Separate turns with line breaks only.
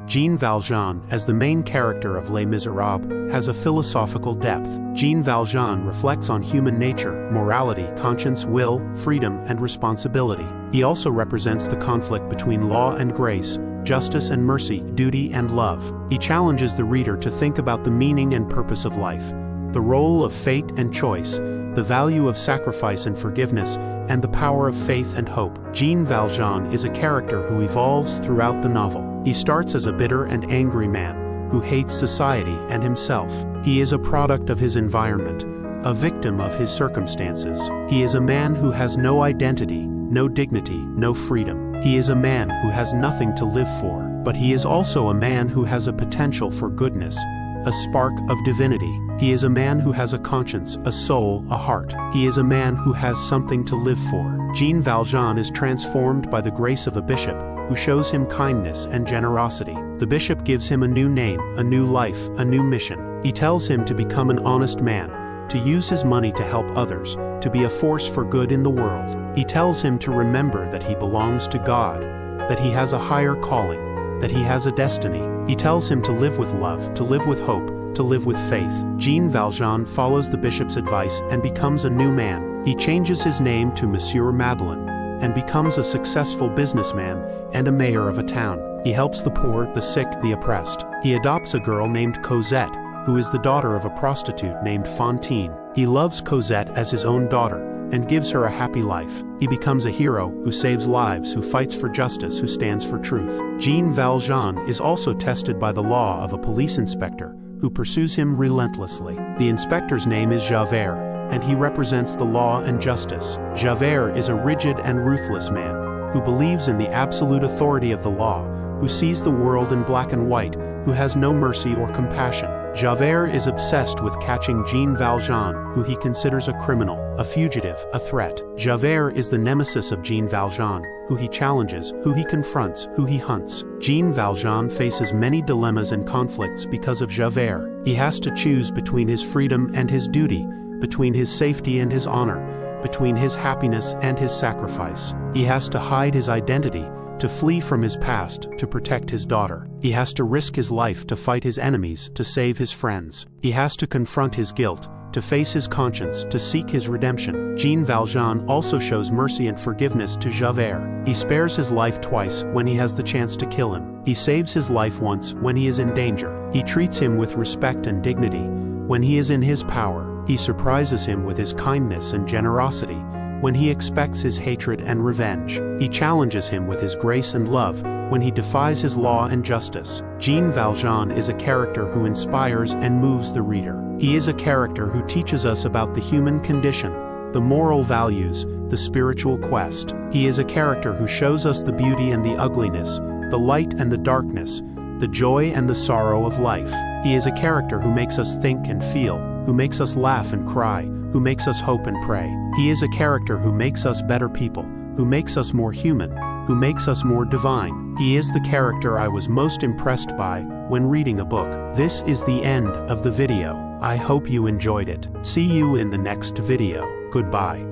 Jean Valjean, as the main character of Les Misérables, has a philosophical depth. Jean Valjean reflects on human nature, morality, conscience, will, freedom, and responsibility. He also represents the conflict between law and grace, justice and mercy, duty and love. He challenges the reader to think about the meaning and purpose of life, the role of fate and choice, the value of sacrifice and forgiveness, and the power of faith and hope. Jean Valjean is a character who evolves throughout the novel. He starts as a bitter and angry man who hates society and himself. He is a product of his environment, a victim of his circumstances. He is a man who has no identity, no dignity, no freedom. He is a man who has nothing to live for, but he is also a man who has a potential for goodness, a spark of divinity. He is a man who has a conscience, a soul, a heart. He is a man who has something to live for. Jean Valjean is transformed by the grace of a bishop, who shows him kindness and generosity. The bishop gives him a new name, a new life, a new mission. He tells him to become an honest man, to use his money to help others, to be a force for good in the world. He tells him to remember that he belongs to God, that he has a higher calling, that he has a destiny. He tells him to live with love, to live with hope, to live with faith. Jean Valjean follows the bishop's advice and becomes a new man. He changes his name to Monsieur Madeleine and becomes a successful businessman and a mayor of a town. He helps the poor, the sick, the oppressed. He adopts a girl named Cosette, who is the daughter of a prostitute named Fantine. He loves Cosette as his own daughter and gives her a happy life. He becomes a hero who saves lives, who fights for justice, who stands for truth. Jean Valjean is also tested by the law of a police inspector who pursues him relentlessly. The inspector's name is Javert, and he represents the law and justice. Javert is a rigid and ruthless man who believes in the absolute authority of the law, who sees the world in black and white, who has no mercy or compassion. Javert is obsessed with catching Jean Valjean, who he considers a criminal, a fugitive, a threat. Javert is the nemesis of Jean Valjean, who he challenges, who he confronts, who he hunts. Jean Valjean faces many dilemmas and conflicts because of Javert. He has to choose between his freedom and his duty, between his safety and his honor, between his happiness and his sacrifice. He has to hide his identity, to flee from his past, to protect his daughter. He has to risk his life to fight his enemies, to save his friends. He has to confront his guilt, to face his conscience, to seek his redemption. Jean Valjean also shows mercy and forgiveness to Javert. He spares his life twice when he has the chance to kill him. He saves his life once when he is in danger. He treats him with respect and dignity when he is in his power. He surprises him with his kindness and generosity when he expects his hatred and revenge. He challenges him with his grace and love when he defies his law and justice. Jean Valjean is a character who inspires and moves the reader. He is a character who teaches us about the human condition, the moral values, the spiritual quest. He is a character who shows us the beauty and the ugliness, the light and the darkness, the joy and the sorrow of life. He is a character who makes us think and feel, who makes us laugh and cry, who makes us hope and pray. He is a character who makes us better people, who makes us more human, who makes us more divine. He is the character I was most impressed by when reading a book. This is the end of the video. I hope you enjoyed it. See you in the next video. Goodbye.